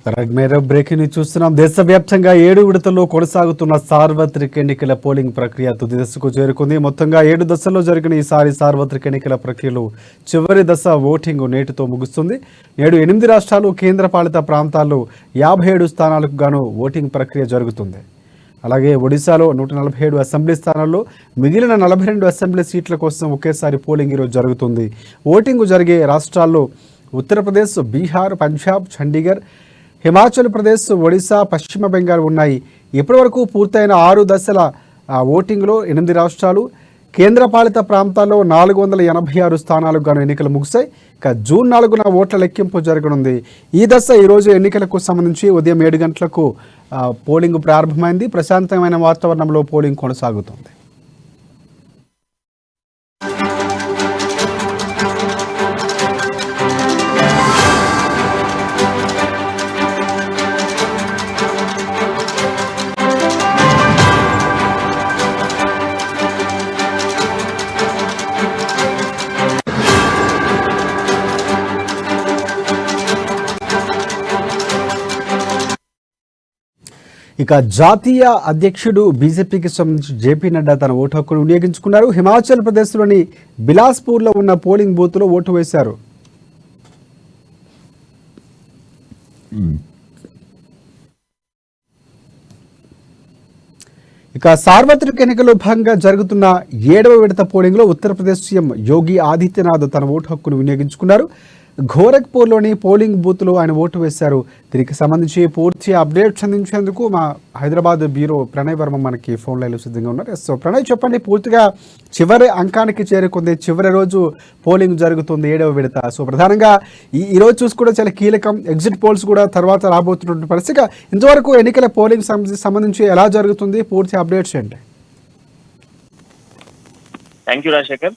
Breaking news చూస్తున్నాం. దేశవ్యాప్తంగా 7 విడతల్లో కొనసాగుతున్న సార్వత్రిక ఎన్నికల పోలింగ్ ప్రక్రియ తుది దశకు చేరుకుంది. మొత్తంగా 7 దశల్లో జరిగిన ఈసారి సార్వత్రిక ఎన్నికల ప్రక్రియలో చివరి దశ ఓటింగ్ నేటితో ముగుస్తుంది. నేడు 8 రాష్ట్రాలు కేంద్రపాలిత ప్రాంతాల్లో 57 స్థానాలకు గాను ఓటింగ్ ప్రక్రియ జరుగుతుంది. అలాగే ఒడిశాలో 147 అసెంబ్లీ స్థానాల్లో మిగిలిన 42 అసెంబ్లీ సీట్ల కోసం ఒకేసారి పోలింగ్ ఈరోజు జరుగుతుంది. ఓటింగ్ జరిగే రాష్ట్రాల్లో ఉత్తరప్రదేశ్, బీహార్, పంజాబ్, చండీగఢ్, హిమాచల్ ప్రదేశ్, ఒడిశా, పశ్చిమ బెంగాల్ ఉన్నాయి. ఇప్పటివరకు పూర్తయిన 6 దశల ఓటింగ్లో 8 రాష్ట్రాలు కేంద్రపాలిత ప్రాంతాల్లో 486 స్థానాలకు గాను ఎన్నికలు ముగిశాయి. ఇక జూన్ 4న ఓట్ల లెక్కింపు జరగనుంది. ఈ దశ ఈరోజు ఎన్నికలకు సంబంధించి ఉదయం 7 గంటలకు పోలింగ్ ప్రారంభమైంది. ప్రశాంతమైన వాతావరణంలో పోలింగ్ కొనసాగుతుంది. ఇక జాతీయ అధ్యక్షుడు బీజేపీకి సంబంధించి జేపీ నడ్డా తన ఓటు హక్కును వినియోగించుకున్నారు. హిమాచల్ ప్రదేశ్లోని బిలాస్పూర్లో ఉన్న పోలింగ్ బూత్లో ఓటు వేశారు. ఇక సార్వత్రిక ఎన్నికల్లో భాగంగా జరుగుతున్న 7వ విడత పోలింగ్లో ఉత్తరప్రదేశ్ సీఎం యోగి ఆదిత్యనాథ్ తన ఓటు హక్కును వినియోగించుకున్నారు. గోరఖ్పూర్లోని పోలింగ్ బూత్లో ఆయన ఓటు వేశారు. దీనికి సంబంధించి పూర్తి అప్డేట్స్ అందించేందుకు మా హైదరాబాద్ బ్యూరో ప్రణయ్ వర్మ మనకి ఫోన్ లైన్లో సిద్ధంగా ఉన్నారు. సో ప్రణయ్, చెప్పండి, పూర్తిగా చివరి అంకానికి చేరుకుంది, చివరి రోజు పోలింగ్ జరుగుతుంది 7వ విడత. సో ప్రధానంగా ఈరోజు చూసుకోవడం చాలా కీలకం. ఎగ్జిట్ పోల్స్ కూడా తర్వాత రాబోతున్నటువంటి పరిస్థితిగా ఇంతవరకు ఎన్నికల పోలింగ్ సంబంధించి ఎలా జరుగుతుంది, పూర్తి అప్డేట్స్ ఏంటి? Thank you Rajasekhar.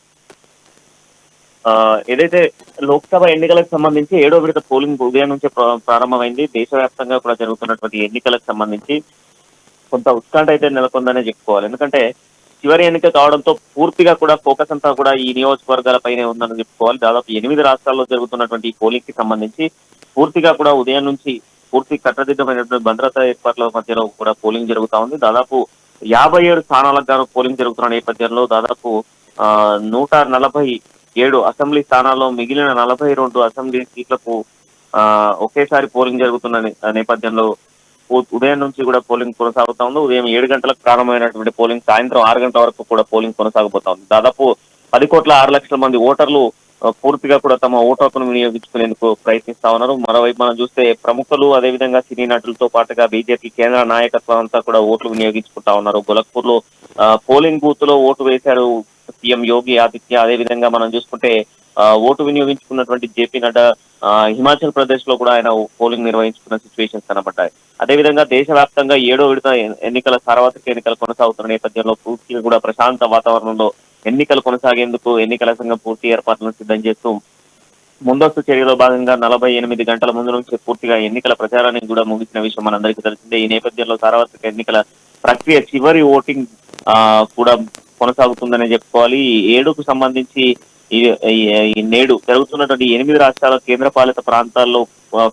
ఏదైతే లోక్సభ ఎన్నికలకు సంబంధించి 7వ విడత పోలింగ్ ఉదయం నుంచే ప్రారంభమైంది. దేశవ్యాప్తంగా కూడా జరుగుతున్నటువంటి ఎన్నికలకు సంబంధించి కొంత ఉత్కంఠ అయితే నెలకొందనే చెప్పుకోవాలి. ఎందుకంటే చివరి ఎన్నిక కావడంతో పూర్తిగా కూడా ఫోకస్ అంతా కూడా ఈ నియోజకవర్గాల పైనే ఉందని చెప్పుకోవాలి. దాదాపు 8 రాష్ట్రాల్లో జరుగుతున్నటువంటి ఈ పోలింగ్ కి సంబంధించి పూర్తిగా కూడా ఉదయం నుంచి పూర్తి కట్టదిద్దమైనటువంటి భద్రతా ఏర్పాట్ల మధ్యలో కూడా పోలింగ్ జరుగుతా ఉంది. దాదాపు 57 స్థానాలకు గాను పోలింగ్ జరుగుతున్న నేపథ్యంలో దాదాపు 147 అసెంబ్లీ స్థానాల్లో మిగిలిన 42 అసెంబ్లీ సీట్లకు ఒకేసారి పోలింగ్ జరుగుతున్న నేపథ్యంలో ఉదయం నుంచి కూడా పోలింగ్ కొనసాగుతా ఉంది. ఉదయం 7 గంటలకు ప్రారంభమైనటువంటి పోలింగ్ సాయంత్రం 6 గంటల వరకు కూడా పోలింగ్ కొనసాగబోతా ఉంది. దాదాపు 10,06,00,000 మంది ఓటర్లు పూర్తిగా కూడా తమ ఓటు హక్కును వినియోగించుకునేందుకు ప్రయత్నిస్తా ఉన్నారు. మరోవైపు మనం చూస్తే ప్రముఖులు, అదేవిధంగా సినీ నటులతో పాటుగా బీజేపీ కేంద్ర నాయకత్వం అంతా కూడా ఓట్లు వినియోగించుకుంటా ఉన్నారు. గోరఖ్పూర్ లో పోలింగ్ బూత్ లో ఓటు వేశారు సీఎం యోగి ఆదిత్య. అదేవిధంగా మనం చూసుకుంటే ఓటు వినియోగించుకున్నటువంటి జేపీ నడ్డా హిమాచల్ ప్రదేశ్ లో కూడా ఆయన పోలింగ్ నిర్వహించుకున్న సిచ్యువేషన్స్ కనబడ్డాయి. అదేవిధంగా దేశవ్యాప్తంగా 7వ విడత ఎన్నికల సార్వత్రిక ఎన్నికలు కొనసాగుతున్న నేపథ్యంలో పూర్తిగా కూడా ప్రశాంత వాతావరణంలో ఎన్నికలు కొనసాగేందుకు ఎన్నికల సంఘం పూర్తి ఏర్పాట్లను సిద్ధం చేస్తూ ముందస్తు చర్యలో భాగంగా 48 గంటల ముందు నుంచి పూర్తిగా ఎన్నికల ప్రచారానికి కూడా ముగిసిన విషయం మనందరికీ తెలిసిందే. ఈ నేపథ్యంలో సార్వత్రిక ఎన్నికల ప్రక్రియ చివరి ఓటింగ్ కూడా కొనసాగుతుందనే చెప్పుకోవాలి. ఈ 7కు సంబంధించి ఈ నేడు జరుగుతున్నటువంటి 8 రాష్ట్రాల కేంద్రపాలిత ప్రాంతాల్లో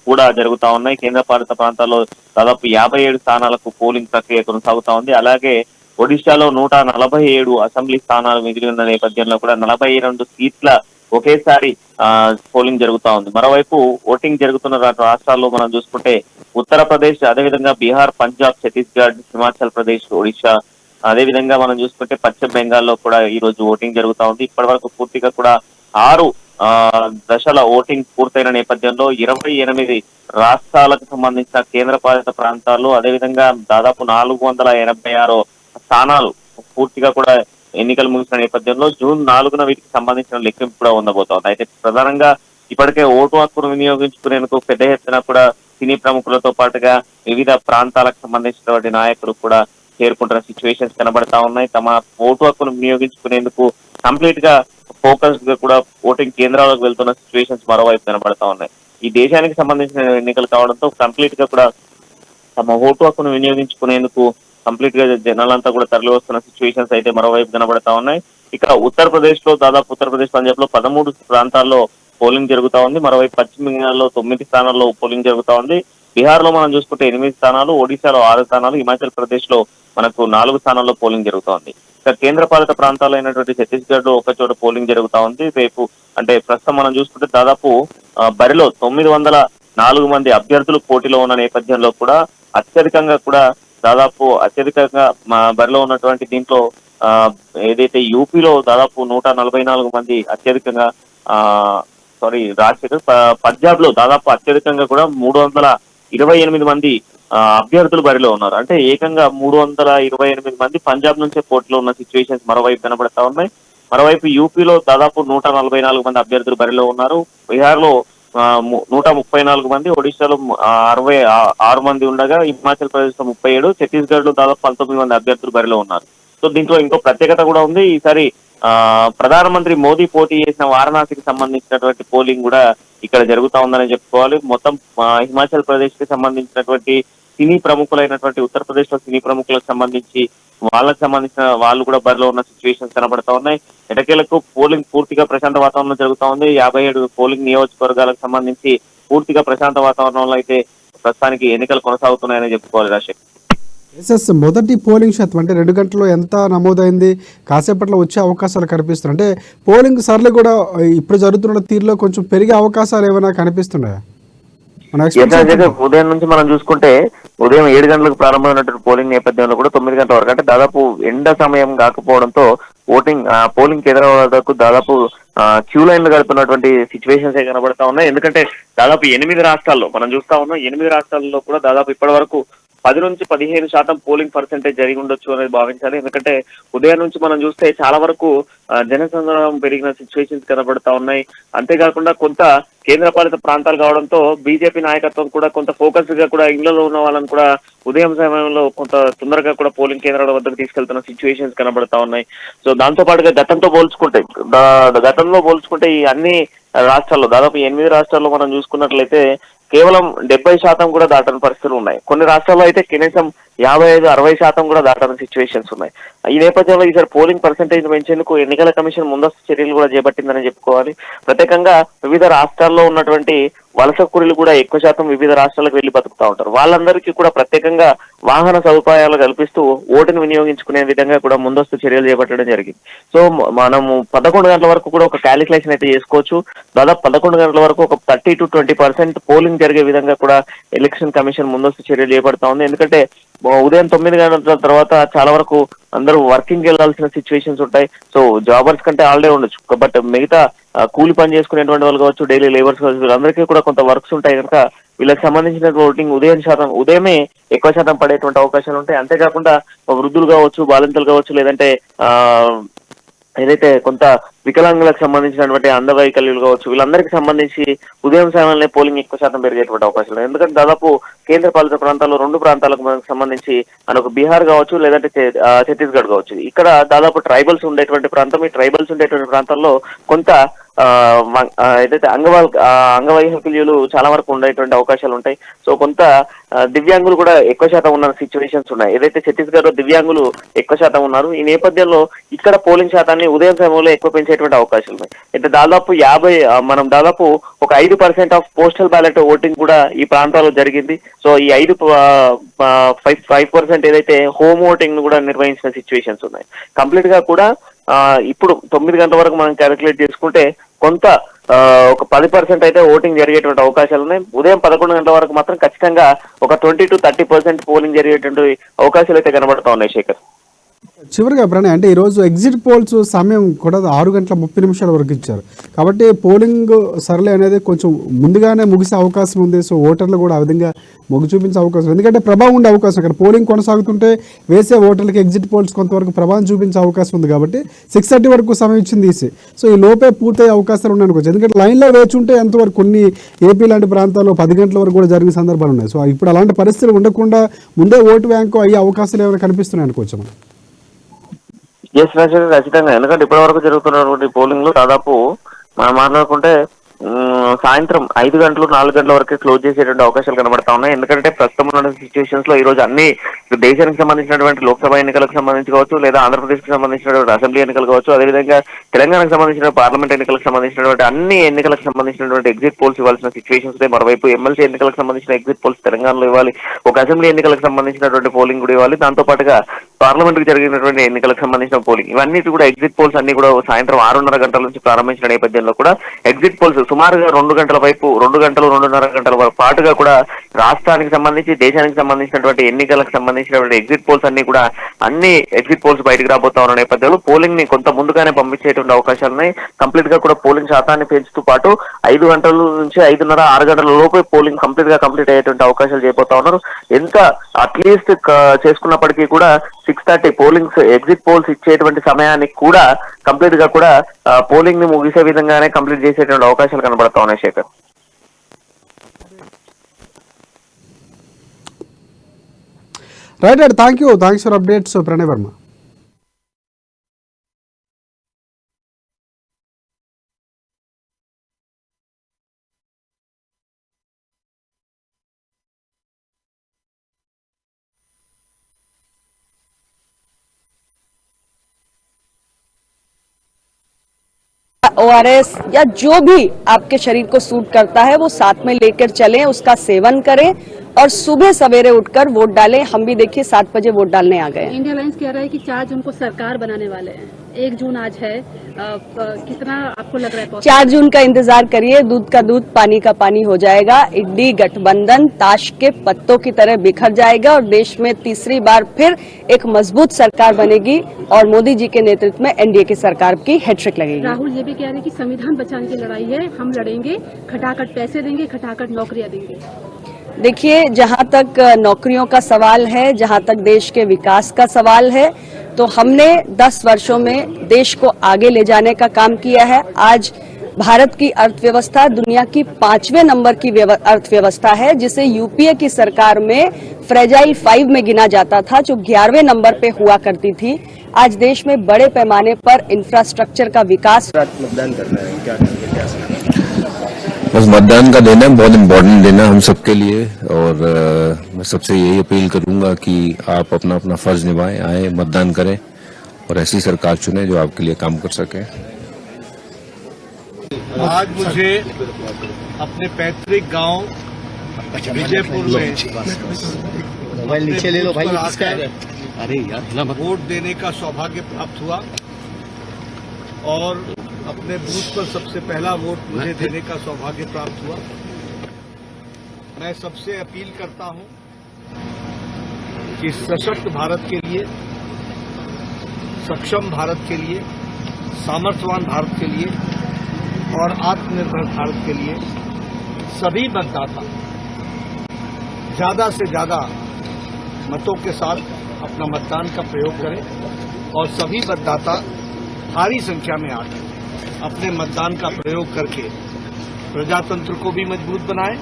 కూడా జరుగుతా ఉన్నాయి. కేంద్రపాలిత ప్రాంతాల్లో దాదాపు 57 స్థానాలకు పోలింగ్ ప్రక్రియ కొనసాగుతా ఉంది. అలాగే ఒడిశాలో 147 అసెంబ్లీ స్థానాలు మిగిలి ఉన్న నేపథ్యంలో కూడా 42 సీట్ల ఒకేసారి పోలింగ్ జరుగుతా ఉంది. మరోవైపు ఓటింగ్ జరుగుతున్న రాష్ట్రాల్లో మనం చూసుకుంటే ఉత్తరప్రదేశ్, అదేవిధంగా బీహార్, పంజాబ్, ఛత్తీస్గఢ్, హిమాచల్ ప్రదేశ్, ఒడిశా, అదేవిధంగా మనం చూసుకుంటే పశ్చిమ బెంగాల్లో కూడా ఈ రోజు ఓటింగ్ జరుగుతా ఉంది. ఇప్పటి వరకు పూర్తిగా కూడా 6 దశల ఓటింగ్ పూర్తయిన నేపథ్యంలో 28 రాష్ట్రాలకు సంబంధించిన కేంద్రపాలిత ప్రాంతాల్లో అదేవిధంగా దాదాపు 486 స్థానాలు పూర్తిగా కూడా ఎన్నికలు ముగిసిన నేపథ్యంలో జూన్ 4న వీటికి సంబంధించిన లెక్కింపు కూడా ఉండబోతోంది. అయితే ప్రధానంగా ఇప్పటికే ఓటు హక్కును వినియోగించుకునేందుకు పెద్ద ఎత్తున కూడా సినీ ప్రముఖులతో పాటుగా వివిధ ప్రాంతాలకు సంబంధించినటువంటి నాయకులు కూడా చేరుకుంటున్న సిచ్యువేషన్స్ కనబడతా ఉన్నాయి. తమ ఓటు హక్కును వినియోగించుకునేందుకు కంప్లీట్ గా ఫోకస్ గా కూడా ఓటింగ్ కేంద్రాలకు వెళ్తున్న సిచ్యువేషన్స్ మరోవైపు కనబడతా ఉన్నాయి. ఈ దేశానికి సంబంధించిన ఎన్నికలు కావడంతో కంప్లీట్ గా కూడా తమ ఓటు హక్కును వినియోగించుకునేందుకు కంప్లీట్ గా జనాలంతా కూడా తరలి వస్తున్న సిచ్యువేషన్స్ అయితే మరోవైపు కనబడతా ఉన్నాయి. ఇక ఉత్తరప్రదేశ్ లో దాదాపు ఉత్తరప్రదేశ్, పంజాబ్ లో 13 ప్రాంతాల్లో పోలింగ్ జరుగుతా ఉంది. మరోవైపు పశ్చిమ బెంగాల్లో 9 స్థానాల్లో పోలింగ్ జరుగుతా ఉంది. బీహార్ లో మనం చూసుకుంటే 8 స్థానాలు, ఒడిశాలో 6 స్థానాలు, హిమాచల్ ప్రదేశ్ లో మనకు 4 స్థానాల్లో పోలింగ్ జరుగుతోంది. ఇక కేంద్ర పాలిత ప్రాంతాలైనటువంటి ఛత్తీస్గఢ్ లో ఒక చోట పోలింగ్ జరుగుతా ఉంది. రేపు అంటే ప్రస్తుతం మనం చూసుకుంటే దాదాపు బరిలో 904 మంది అభ్యర్థులు పోటీలో ఉన్న నేపథ్యంలో కూడా అత్యధికంగా బరిలో ఉన్నటువంటి దీంట్లో ఏదైతే యూపీలో దాదాపు 144 మంది అత్యధికంగా రాశారు. పంజాబ్ లో దాదాపు అత్యధికంగా కూడా 328 మంది అభ్యర్థులు బరిలో ఉన్నారు. అంటే ఏకంగా 328 మంది పంజాబ్ నుంచే పోటీలో ఉన్న సిచ్యువేషన్స్ మరోవైపు కనబడతా ఉన్నాయి. మరోవైపు యూపీలో దాదాపు 144 మంది అభ్యర్థులు బరిలో ఉన్నారు. బీహార్ లో 134 మంది, ఒడిశాలో 66 మంది ఉండగా హిమాచల్ ప్రదేశ్ లో 37, ఛత్తీస్గఢ్ లో దాదాపు 19 మంది అభ్యర్థులు బరిలో ఉన్నారు. సో దీంట్లో ఇంకో ప్రత్యేకత కూడా ఉంది. ఈసారి ప్రధానమంత్రి మోదీ పోటీ చేసిన వారణాసికి సంబంధించినటువంటి పోలింగ్ కూడా ఇక్కడ జరుగుతా ఉందని చెప్పుకోవాలి. మొత్తం హిమాచల్ ప్రదేశ్ కి సంబంధించినటువంటి సినీ ప్రముఖులైనటువంటి ఉత్తరప్రదేశ్ లో సినీ ప్రముఖులకు సంబంధించి వాళ్ళకి సంబంధించిన వాళ్ళు కూడా బరిలో ఉన్న సిచ్యువేషన్స్ కనబడతా ఉన్నాయి. ఎటకేలకు పోలింగ్ పూర్తిగా ప్రశాంత వాతావరణంలో జరుగుతా ఉంది. 57 పోలింగ్ నియోజకవర్గాలకు సంబంధించి పూర్తిగా ప్రశాంత వాతావరణంలో అయితే ప్రస్తుతానికి ఎన్నికలు కొనసాగుతున్నాయని చెప్పుకోవాలి. రాజశేఖర్, ఎస్ఎస్ మొదటి పోలింగ్ శాతం అంటే 2 గంటల్లో ఎంత నమోదైంది? కాసేపట్లో వచ్చే అవకాశాలు కనిపిస్తున్నాయి. అంటే పోలింగ్ సర్లు కూడా ఇప్పుడు జరుగుతున్న తీరులో కొంచెం పెరిగే అవకాశాలు ఏమైనా కనిపిస్తున్నాయా? ఉదయం నుంచి మనం చూసుకుంటే ఉదయం 7 గంటలకు ప్రారంభమైనటువంటి పోలింగ్ నేపథ్యంలో కూడా 9 గంటల వరకు అంటే దాదాపు ఎండ సమయం కాకపోవడంతో పోలింగ్ కేంద్రాల వద్దకు దాదాపు క్యూ లైన్లు గడుపుతున్నటువంటి సిచ్యువేషన్స్ కనబడతా ఉన్నాయి. ఎందుకంటే దాదాపు 8 రాష్ట్రాల్లో మనం చూస్తా ఉన్నాం. 8 రాష్ట్రాల్లో కూడా దాదాపు ఇప్పటి వరకు 10 నుంచి 15% పోలింగ్ పర్సెంటేజ్ జరిగి ఉండొచ్చు అనేది భావించాలి. ఎందుకంటే ఉదయం నుంచి మనం చూస్తే చాలా వరకు జనసంద్రం పెరిగిన సిచ్యువేషన్స్ కనబడతా ఉన్నాయి. అంతేకాకుండా కొంత కేంద్రపాలిత ప్రాంతాలు కావడంతో బీజేపీ నాయకత్వం కూడా కొంత ఫోకస్ గా కూడా ఇళ్లలో ఉన్న వాళ్ళని కూడా ఉదయం సమయంలో కొంత తొందరగా కూడా పోలింగ్ కేంద్రాల వద్దకు తీసుకెళ్తున్న సిచ్యువేషన్స్ కనబడతా ఉన్నాయి. సో దాంతో పాటుగా గతంలో పోల్చుకుంటే ఈ అన్ని రాష్ట్రాల్లో దాదాపు 8 రాష్ట్రాల్లో మనం చూసుకున్నట్లయితే కేవలం 70% కూడా దాటని పరిస్థితులు ఉన్నాయి. కొన్ని రాష్ట్రాల్లో అయితే కనీసం 55-60% కూడా దాటని సిచ్యువేషన్స్ ఉన్నాయి. ఈ నేపథ్యంలో ఈసారి పోలింగ్ పర్సెంటేజ్ పెంచేందుకు ఎన్నికల కమిషన్ ముందస్తు చర్యలు కూడా చేపట్టిందని చెప్పుకోవాలి. ప్రత్యేకంగా వివిధ రాష్ట్రాల్లో ఉన్నటువంటి వలస కూలీలు కూడా ఎక్కువ శాతం వివిధ రాష్ట్రాలకు వెళ్లి బతుకుతా ఉంటారు. వాళ్ళందరికీ కూడా ప్రత్యేకంగా వాహన సదుపాయాలు కల్పిస్తూ ఓటును వినియోగించుకునే విధంగా కూడా ముందస్తు చర్యలు చేపట్టడం జరిగింది. సో మనము 11 గంటల వరకు కూడా ఒక క్యాలిక్యులేషన్ అయితే చేసుకోవచ్చు. దాదాపు 11 గంటల వరకు ఒక 30 to 20% పోలింగ్ జరిగే విధంగా కూడా ఎలక్షన్ కమిషన్ ముందస్తు చర్యలు చేపడతా ఉంది. ఎందుకంటే ఉదయం 9 గంటల తర్వాత చాలా వరకు అందరూ వర్కింగ్ వెళ్లాల్సిన సిచ్యువేషన్స్ ఉంటాయి. సో జాబర్స్ కంటే హాలిడే ఉండొచ్చు. బట్ మిగతా కూలి పని చేసుకునేటువంటి వాళ్ళు కావచ్చు, డైలీ లేబర్స్ కావచ్చు, వీళ్ళందరికీ కూడా కొంత వర్క్స్ ఉంటాయి కనుక వీళ్ళకి సంబంధించిన ఓటింగ్ ఉదయమే ఎక్కువ శాతం పడేటువంటి అవకాశాలు ఉంటాయి. అంతేకాకుండా వృద్ధులు కావచ్చు, బాలింతలు కావచ్చు, లేదంటే ఏదైతే కొంత వికలాంగులకు సంబంధించినటువంటి అంగవైకల్యులు కావచ్చు, వీళ్ళందరికీ సంబంధించి ఉదయం సమయంలో పోలింగ్ ఎక్కువ శాతం పెరిగేటువంటి అవకాశాలు. ఎందుకంటే దాదాపు కేంద్ర పాలిత ప్రాంతాల్లో 2 ప్రాంతాలకు మనకు సంబంధించి మనకు బీహార్ కావచ్చు, లేదంటే ఛత్తీస్గఢ్ కావచ్చు. ఇక్కడ దాదాపు ట్రైబల్స్ ఉండేటువంటి ప్రాంతం. ఈ ట్రైబల్స్ ఉండేటువంటి ప్రాంతాల్లో కొంత ఏదైతే అంగవైకల్యులు చాలా వరకు ఉండేటువంటి అవకాశాలు ఉంటాయి. సో కొంత దివ్యాంగులు కూడా ఎక్కువ శాతం ఉన్న సిచ్యువేషన్స్ ఉన్నాయి. ఏదైతే ఛత్తీస్గఢ్ లో దివ్యాంగులు ఎక్కువ శాతం ఉన్నారు. ఈ నేపథ్యంలో ఇక్కడ పోలింగ్ శాతాన్ని ఉదయం సమయంలో ఎక్కువ పెంచేటువంటి అవకాశాలు ఉన్నాయి. అయితే మనం దాదాపు ఒక 5% ఆఫ్ పోస్టల్ బ్యాలెట్ ఓటింగ్ కూడా ఈ ప్రాంతాల్లో జరిగింది. సో ఈ 5% ఏదైతే హోమ్ ఓటింగ్ ను కూడా నిర్వహించిన సిచ్యువేషన్స్ ఉన్నాయి. కంప్లీట్ గా కూడా ఇప్పుడు 9 గంటల వరకు మనం క్యాలిక్యులేట్ చేసుకుంటే కొంత ఒక 10% అయితే ఓటింగ్ జరిగేటువంటి అవకాశాలు ఉన్నాయి. ఉదయం 11 గంటల వరకు మాత్రం ఖచ్చితంగా ఒక 20 to 30% పోలింగ్ జరిగేటువంటి అవకాశాలు అయితే కనబడతా ఉన్నాయి. శేఖర్, చివరిగా ప్రణయ్, అంటే ఈరోజు ఎగ్జిట్ పోల్స్ సమయం కూడా 6:30 వరకు ఇచ్చారు. కాబట్టి పోలింగ్ సరళి అనేది కొంచెం ముందుగానే ముగిసే అవకాశం ఉంది. సో ఓటర్లు కూడా ఆ విధంగా మొగ్గు చూపించే అవకాశం, ఎందుకంటే ప్రభావం ఉండే అవకాశం. అక్కడ పోలింగ్ కొనసాగుతుంటే వేసే ఓటర్లకి ఎగ్జిట్ పోల్స్ కొంతవరకు ప్రభావం చూపించే అవకాశం ఉంది. కాబట్టి 6:30 వరకు సమయం ఇచ్చింది ఈసీ. సో ఈ లోపే పూర్తయ్యే అవకాశాలు ఉన్నాయి అనుకోవచ్చు. ఎందుకంటే లైన్లో వేచి ఉంటే ఎంతవరకు కొన్ని ఏపీ లాంటి ప్రాంతాల్లో 10 గంటల వరకు కూడా జరిగిన సందర్భాలు ఉన్నాయి. సో ఇప్పుడు అలాంటి పరిస్థితులు ఉండకుండా ముందే ఓటు బ్యాంకు అయ్యే అవకాశాలు ఏమైనా కనిపిస్తున్నాయి అనుకోవచ్చు మనం? ఖచ్చితంగా. ఎందుకంటే ఇప్పటి వరకు జరుగుతున్నటువంటి పోలింగ్ లో దాదాపు మనం మాట్లాడుకుంటే సాయంత్రం 5 గంటలు 4 గంటల వరకే క్లోజ్ చేసేటువంటి అవకాశాలు కనబడతా ఉన్నాయి. ఎందుకంటే ప్రస్తుతం ఉన్న సిచ్యువేషన్స్ లో ఈ రోజు అన్ని దేశానికి సంబంధించినటువంటి లోక్సభ ఎన్నికలకు సంబంధించి కావచ్చు, లేదా ఆంధ్రప్రదేశ్ కి సంబంధించినటువంటి అసెంబ్లీ ఎన్నికలు కావచ్చు, అదేవిధంగా తెలంగాణకు సంబంధించిన పార్లమెంట్ ఎన్నికలకు సంబంధించినటువంటి అన్ని ఎన్నికలకు సంబంధించినటువంటి ఎగ్జిట్ పోల్స్ ఇవ్వాల్సిన సిచ్యువేషన్స్ తో మరోవైపు ఎమ్మెల్సీ ఎన్నికలకు సంబంధించిన ఎగ్జిట్ పోల్స్ తెలంగాణలో ఇవ్వాలి, ఒక అసెంబ్లీ ఎన్నికలకు సంబంధించినటువంటి పోలింగ్ కూడా ఇవ్వాలి, దాంతో పాటుగా పార్లమెంట్ కి జరిగినటువంటి ఎన్నికలకు సంబంధించిన పోలింగ్, ఇవన్నీ కూడా ఎగ్జిట్ పోల్స్ అన్ని కూడా సాయంత్రం 6:30 గంటల నుంచి ప్రారంభించిన నేపథ్యంలో కూడా ఎగ్జిట్ పోల్స్ సుమారుగా 2 గంటల వైపు 2 గంటలు 2:30 గంటల పాటుగా కూడా రాష్ట్రానికి సంబంధించి దేశానికి సంబంధించినటువంటి ఎన్నికలకు సంబంధించినటువంటి ఎగ్జిట్ పోల్స్ అన్ని కూడా అన్ని ఎగ్జిట్ పోల్స్ బయటకు రాబోతా ఉన్న నేపథ్యంలో పోలింగ్ ని కొంత ముందుగానే పంపించేటువంటి అవకాశాలున్నాయి. కంప్లీట్ గా కూడా పోలింగ్ శాతాన్ని పెంచుతూ పాటు 5 గంటల నుంచి 5:30 6 గంటల లోపే పోలింగ్ కంప్లీట్ అయ్యేటువంటి అవకాశాలు చేయబోతా ఉన్నారు. ఎంత అట్లీస్ట్ చేసుకున్నప్పటికీ కూడా 6:30 పోలింగ్స్ ఎగ్జిట్ పోల్స్ ఇచ్చేటువంటి సమయానికి కూడా కంప్లీట్ గా కూడా పోలింగ్ ని ముగిసే విధంగానే కంప్లీట్ చేసేటువంటి అవకాశాలు కనబడతా ఉన్నాయి. Shekhar, right, thanks for updates Pranay Varma. ORS या जो भी आपके शरीर को सूट करता है वो साथ में लेकर चलें, उसका सेवन करें और सुबह सवेरे उठकर वोट डालें. हम भी देखिए 7 बजे वोट डालने आ गए. इंडिया अलायंस कह रहा है कि 4 जून को सरकार बनाने वाले हैं. 1 जून आज है, कितना आपको लग रहा है? 4 जून का इंतजार करिए, दूध का दूध पानी का पानी हो जाएगा. इंडी गठबंधन ताश के पत्तों की तरह बिखर जाएगा और देश में तीसरी बार फिर एक मजबूत सरकार बनेगी और मोदी जी के नेतृत्व में एनडीए की सरकार की हैट्रिक लगेगी. राहुल ये भी कह रहे हैं कि संविधान बचाने की लड़ाई है, हम लड़ेंगे, खटाखट पैसे देंगे, खटाखट नौकरियां देंगे. देखिए, जहां तक नौकरियों का सवाल है, जहां तक देश के विकास का सवाल है, तो हमने 10 वर्षों में देश को आगे ले जाने का काम किया है. आज भारत की अर्थव्यवस्था दुनिया की 5वें नंबर की अर्थव्यवस्था है, जिसे यूपीए की सरकार में फ्रेजाइल 5 में गिना जाता था, जो 11वें नंबर पे हुआ करती थी. आज देश में बड़े पैमाने पर इंफ्रास्ट्रक्चर का विकास. मतदान करना है, क्या बस मतदान का दिन है, बहुत इम्पोर्टेंट दिन है हम सबके लिए. और मैं सबसे यही अपील करूंगा कि आप अपना अपना फर्ज निभाएं, आए मतदान करें और ऐसी सरकार चुनें जो आपके लिए काम कर सके. आज मुझे अपने पैतृक गांव विजयपुर में नीचे ले लो भाई, अरे यार वोट देने का सौभाग्य प्राप्त हुआ और अपने बूथ पर सबसे पहला वोट मुझे देने का सौभाग्य प्राप्त हुआ. मैं सबसे अपील करता हूं कि सशक्त भारत के लिए, सक्षम भारत के लिए, सामर्थ्यवान भारत के लिए और आत्मनिर्भर भारत के लिए सभी मतदाता ज्यादा से ज्यादा मतों के साथ अपना मतदान का प्रयोग करें और सभी मतदाता भारी संख्या में आकर अपने मतदान का प्रयोग करके प्रजातंत्र को भी मजबूत बनाएं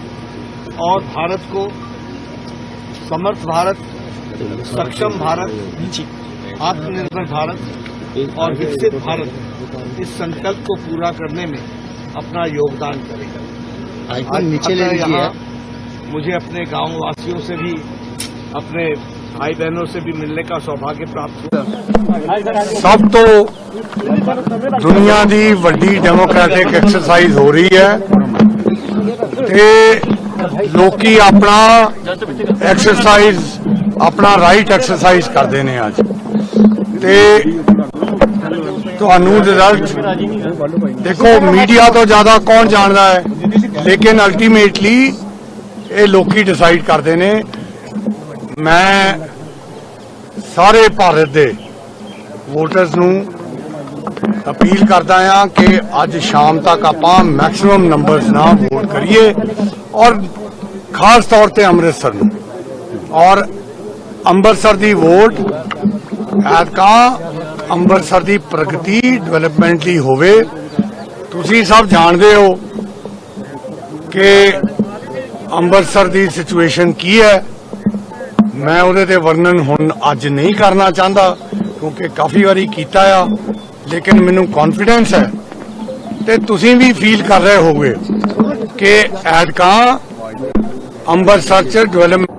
और भारत को समर्थ भारत, सक्षम भारत, आत्मनिर्भर भारत और विकसित भारत, इस संकल्प को पूरा करने में अपना योगदान करें. आज नीचे यहाँ मुझे अपने गांव वासियों से भी, अपने भाई बहनों से भी मिलने का सौभाग्य प्राप्त हुआ. सब तो दुनिया की वड्डी डेमोक्रेटिक एक्सरसाइज हो रही है ते लोकी अपना एक्सरसाइज, अपना राइट एक्सरसाइज करते हैं. अज ते तुहानू रिजल्ट देखो, मीडिया तो ज्यादा कौन जानता है, लेकिन अल्टीमेटली ये लोकी डिसाइड करते हैं. मैं सारे भारत दे वोटर्स नू अपील करता हाँ कि अज शाम तक आप मैक्सिमम नंबर्स ना वोट करिए और खास तौर पर अमृतसर नू. और अमृतसर की वोट ऐतका अमृतसर की प्रगति डेवलपमेंट ली होवे. तुसी सब जानते हो कि अमृतसर की सिचुएशन की है. मैं उहदे ते वर्णन हुण अज नहीं करना चाहता क्योंकि काफ़ी बारी कीता आ, लेकिन मैनू कॉन्फिडेंस है ਤੇ ਤੁਸੀਂ ਵੀ ਫੀਲ ਕਰ ਰਹੇ ਹੋਗੇ ਕਿ ਐਤਕਾਂ ਅੰਮ੍ਰਿਤਸਰ ਚ ਡਿਵੈਲਪਮੈਂਟ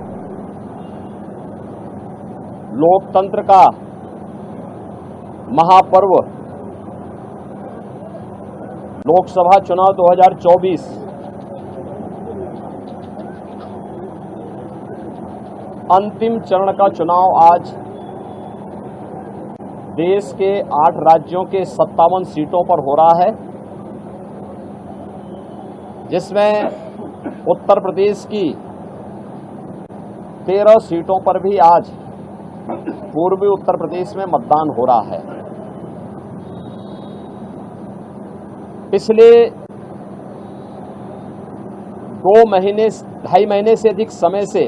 लोकतंत्र का महापर्व लोकसभा चुनाव 2024 अंतिम चरण का चुनाव आज देश के 8 राज्यों के 57 सीटों पर हो रहा है, जिसमें उत्तर प्रदेश की 13 सीटों पर भी आज पूर्वी उत्तर प्रदेश में मतदान हो रहा है। पिछले 2.5 महीने से अधिक समय से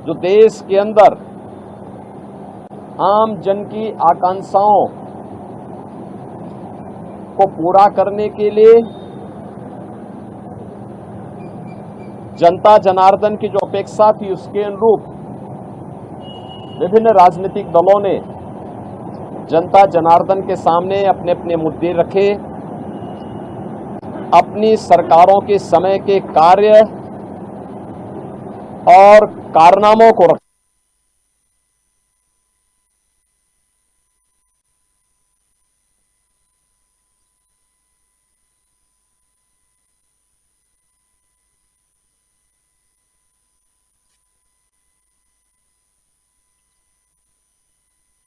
जो देश के अंदर आम जन की आकांक्षाओं को पूरा करने के लिए जनता जनार्दन की जो अपेक्षा थी उसके अनुरूप विभिन्न राजनीतिक दलों ने जनता जनार्दन के सामने अपने अपने मुद्दे रखे, अपनी सरकारों के समय के कार्य और कारनामों को रखा।